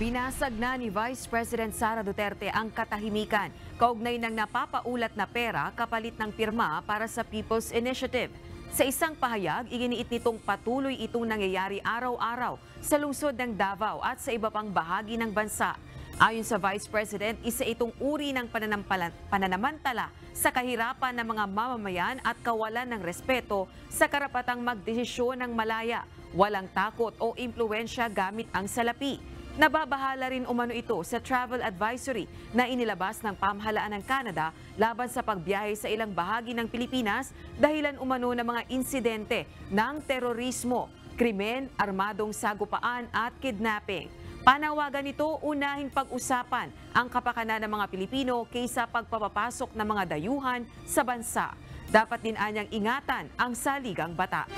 Binasag na ni Vice President Sara Duterte ang katahimikan kaugnay ng napapaulat na pera kapalit ng pirma para sa People's Initiative. Sa isang pahayag, iginiit nitong patuloy itong nangyayari araw-araw sa lungsod ng Davao at sa iba pang bahagi ng bansa. Ayon sa Vice President, isa itong uri ng pananamantala sa kahirapan ng mga mamamayan at kawalan ng respeto sa karapatang magdesisyon ng malaya, walang takot o impluwensya gamit ang salapi. Nababahala rin umano ito sa travel advisory na inilabas ng pamahalaan ng Canada laban sa pagbiyahe sa ilang bahagi ng Pilipinas dahilan umano ng mga insidente ng terorismo, krimen, armadong sagupaan at kidnapping. Panawagan nito unahing pag-usapan ang kapakanan ng mga Pilipino kaysa pagpapapasok ng mga dayuhan sa bansa. Dapat din anyang ingatan ang saligang batas.